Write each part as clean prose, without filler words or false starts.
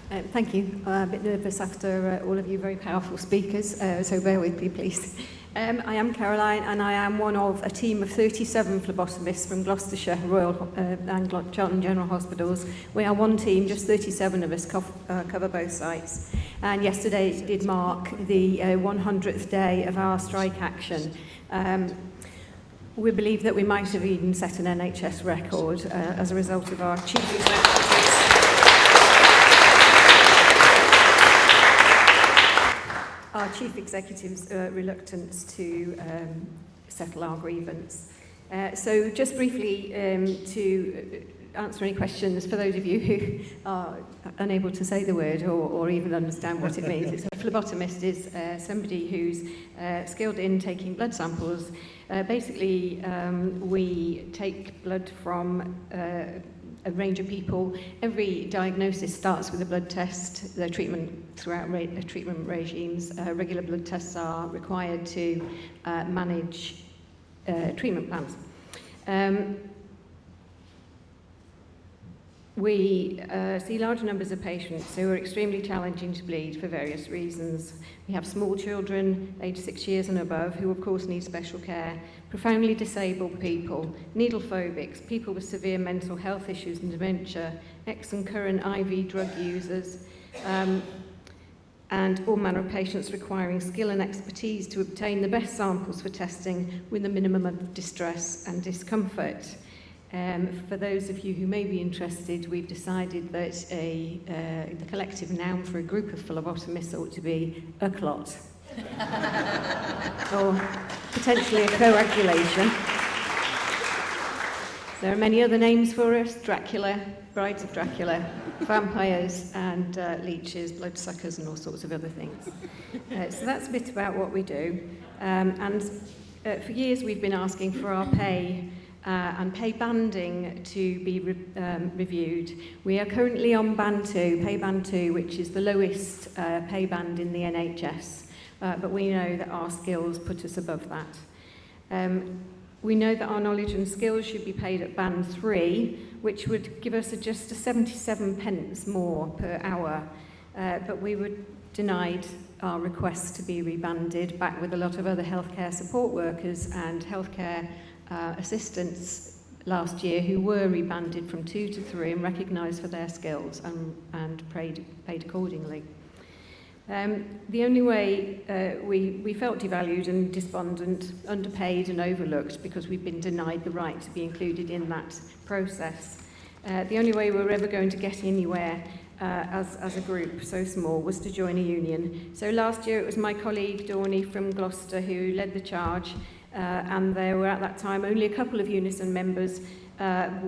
Thank you. A bit nervous after all of you very powerful speakers, so bear with me, please. I am Caroline, and I am one of a team of 37 phlebotomists from Gloucestershire Royal and Cheltenham General Hospitals. We are one team, just 37 of us cover both sites. And yesterday did mark the 100th day of our strike action. We believe that we might have even set an NHS record as a result of our chief executives. Our chief executive's reluctance to settle our grievance. So just briefly to answer any questions for those of you who are unable to say the word or even understand what it means. A phlebotomist is somebody who's skilled in taking blood samples. Basically, we take blood from a range of people. Every diagnosis starts with a blood test. The treatment throughout treatment regimes, regular blood tests are required to manage treatment plans. We see large numbers of patients who are extremely challenging to bleed for various reasons. We have small children, aged 6 years and above, who of course need special care, profoundly disabled people, needle phobics, people with severe mental health issues and dementia, ex and current IV drug users, and all manner of patients requiring skill and expertise to obtain the best samples for testing with a minimum of distress and discomfort. For those of you who may be interested, we've decided that the collective noun for a group of phlebotomists ought to be a clot. Or potentially a coagulation. There are many other names for us: Dracula, brides of Dracula, vampires and leeches, bloodsuckers and all sorts of other things. So that's a bit about what we do. And for years we've been asking for our pay and pay banding to be reviewed. We are currently on band 2, pay band 2, which is the lowest pay band in the NHS, but we know that our skills put us above that. We know that our knowledge and skills should be paid at band 3, which would give us just 77 pence more per hour, but we were denied our request to be rebanded, back with a lot of other healthcare support workers and healthcare assistants last year who were rebanded from 2 to 3 and recognised for their skills and paid accordingly. The only way we felt devalued and despondent, underpaid and overlooked because we've been denied the right to be included in that process. The only way we were ever going to get anywhere as a group so small was to join a union. So last year it was my colleague Dorney from Gloucester who led the charge, and there were at that time only a couple of Unison members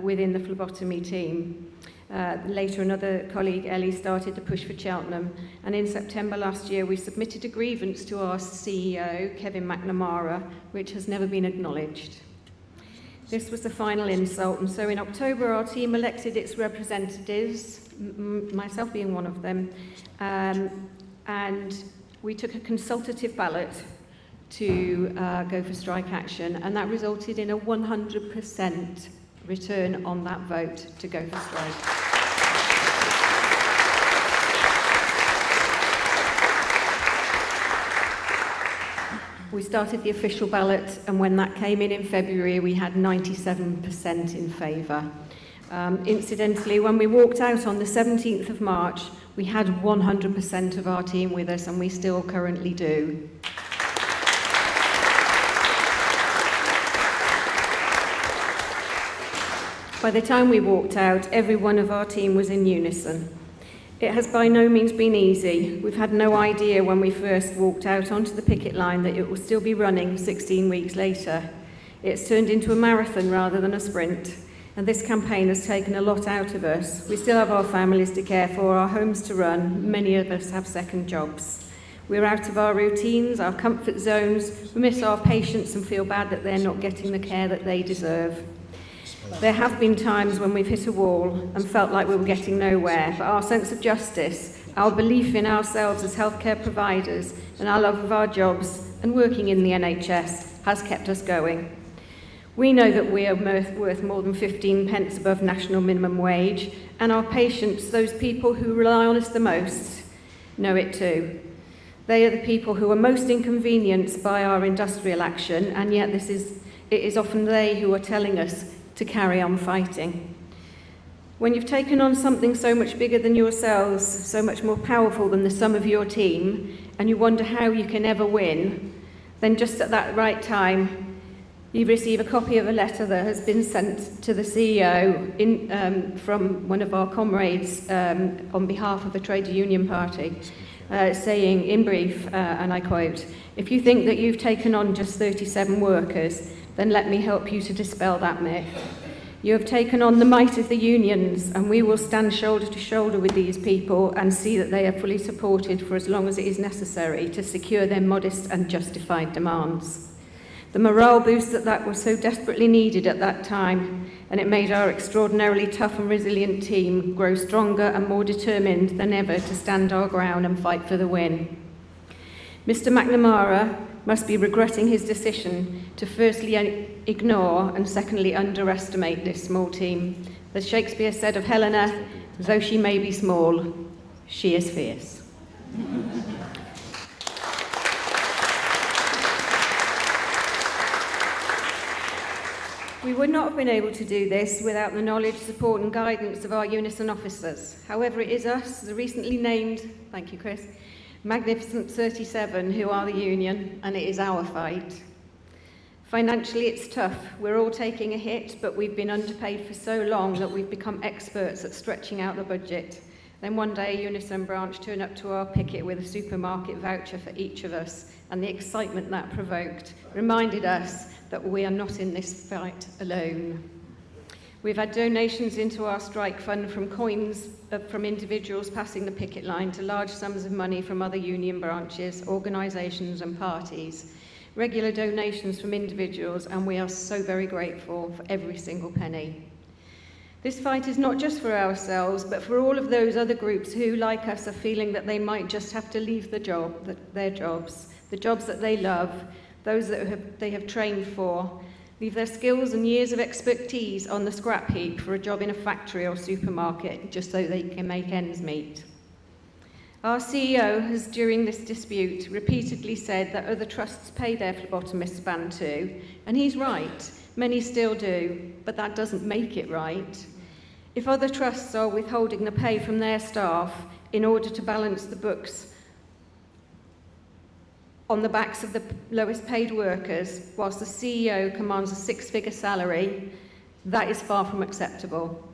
within the phlebotomy team. Later another colleague, Ellie, started the push for Cheltenham, and in September last year we submitted a grievance to our CEO, Kevin McNamara, which has never been acknowledged. This was the final insult, and so in October our team elected its representatives, myself being one of them, and we took a consultative ballot to go for strike action, and that resulted in a 100% return on that vote to go for strike. We started the official ballot, and when that came in February, we had 97% in favour. Incidentally, when we walked out on the 17th of March, we had 100% of our team with us, and we still currently do. By the time we walked out, every one of our team was in unison. It has by no means been easy. We've had no idea when we first walked out onto the picket line that it will still be running 16 weeks later. It's turned into a marathon rather than a sprint, and this campaign has taken a lot out of us. We still have our families to care for, our homes to run. Many of us have second jobs. We're out of our routines, our comfort zones. We miss our patients and feel bad that they're not getting the care that they deserve. There have been times when we've hit a wall and felt like we were getting nowhere, but our sense of justice, our belief in ourselves as healthcare providers, and our love of our jobs and working in the NHS has kept us going. We know that we are worth more than 15 pence above national minimum wage, and our patients, those people who rely on us the most, know it too. They are the people who are most inconvenienced by our industrial action, and yet it is often they who are telling us to carry on fighting. When you've taken on something so much bigger than yourselves, so much more powerful than the sum of your team, and you wonder how you can ever win, then just at that right time, you receive a copy of a letter that has been sent to the CEO from one of our comrades on behalf of the trade union party, saying, in brief, and I quote, "If you think that you've taken on just 37 workers, then let me help you to dispel that myth. You have taken on the might of the unions, and we will stand shoulder to shoulder with these people and see that they are fully supported for as long as it is necessary to secure their modest and justified demands." The morale boost that was so desperately needed at that time, and it made our extraordinarily tough and resilient team grow stronger and more determined than ever to stand our ground and fight for the win. Mr. McNamara must be regretting his decision to firstly ignore and secondly underestimate this small team. As Shakespeare said of Helena, though she may be small, she is fierce. We would not have been able to do this without the knowledge, support and guidance of our Unison officers. However, it is us, the recently named, thank you Chris, Magnificent 37 who are the union, and it is our fight. Financially it's tough, we're all taking a hit, but we've been underpaid for so long that we've become experts at stretching out the budget. Then one day a Unison branch turned up to our picket with a supermarket voucher for each of us, and the excitement that provoked reminded us that we are not in this fight alone. We've had donations into our strike fund from coins from individuals passing the picket line to large sums of money from other union branches, organisations and parties. Regular donations from individuals, and we are so very grateful for every single penny. This fight is not just for ourselves, but for all of those other groups who, like us, are feeling that they might just have to leave their jobs, the jobs that they love, those that they have trained for, leave their skills and years of expertise on the scrap heap for a job in a factory or supermarket just so they can make ends meet. Our CEO has, during this dispute, repeatedly said that other trusts pay their phlebotomists band too, and he's right, many still do, but that doesn't make it right. If other trusts are withholding the pay from their staff in order to balance the books on the backs of the lowest paid workers, whilst the CEO commands a six-figure salary, that is far from acceptable.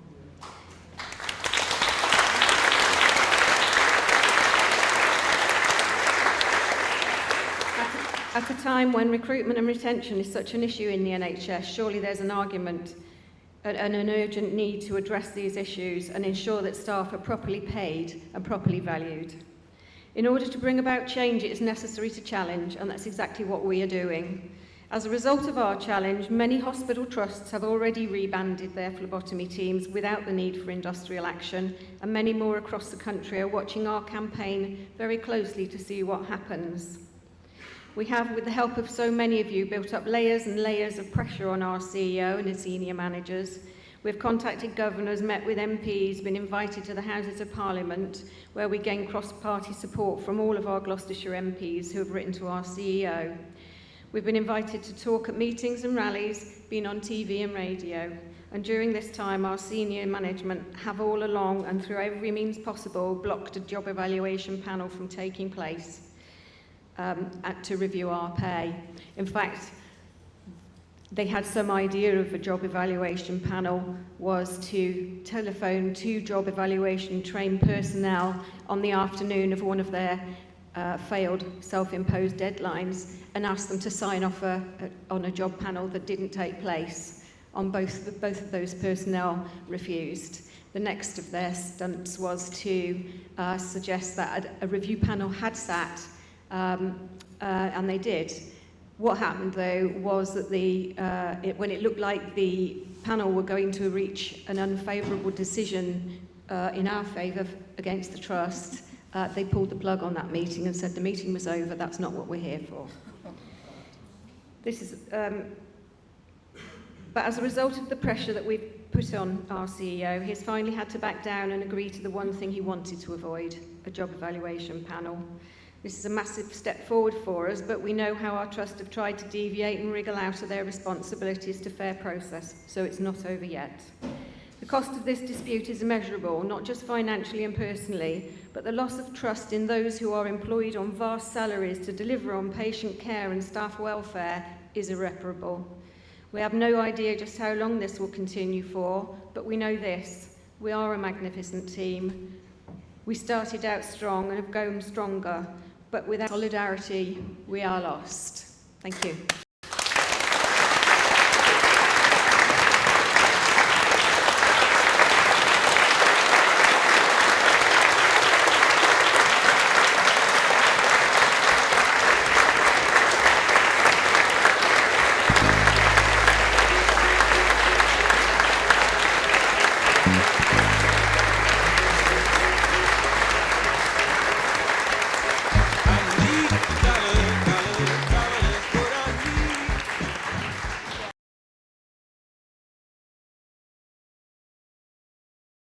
At a time when recruitment and retention is such an issue in the NHS, surely there's an argument and an urgent need to address these issues and ensure that staff are properly paid and properly valued. In order to bring about change, it is necessary to challenge, and that's exactly what we are doing. As a result of our challenge, many hospital trusts have already rebanded their phlebotomy teams without the need for industrial action, and many more across the country are watching our campaign very closely to see what happens. We have, with the help of so many of you, built up layers and layers of pressure on our CEO and his senior managers. We've contacted governors, met with MPs, been invited to the Houses of Parliament, where we gain cross-party support from all of our Gloucestershire MPs who have written to our CEO. We've been invited to talk at meetings and rallies, been on TV and radio. And during this time, our senior management have all along and through every means possible blocked a job evaluation panel from taking place to review our pay. In fact, they had some idea of a job evaluation panel was to telephone 2 job evaluation trained personnel on the afternoon of one of their failed self-imposed deadlines and ask them to sign off on a job panel that didn't take place. Both of those personnel refused. The next of their stunts was to suggest that a review panel had sat, and they did. What happened, though, was that when it looked like the panel were going to reach an unfavourable decision in our favour against the trust, they pulled the plug on that meeting and said the meeting was over, that's not what we're here for. This is But as a result of the pressure that we've put on our CEO, he's finally had to back down and agree to the one thing he wanted to avoid, a job evaluation panel. This is a massive step forward for us, but we know how our trust have tried to deviate and wriggle out of their responsibilities to fair process, so it's not over yet. The cost of this dispute is immeasurable, not just financially and personally, but the loss of trust in those who are employed on vast salaries to deliver on patient care and staff welfare is irreparable. We have no idea just how long this will continue for, but we know this: we are a magnificent team. We started out strong and have grown stronger, but without solidarity, we are lost. Thank you. Mm-hmm.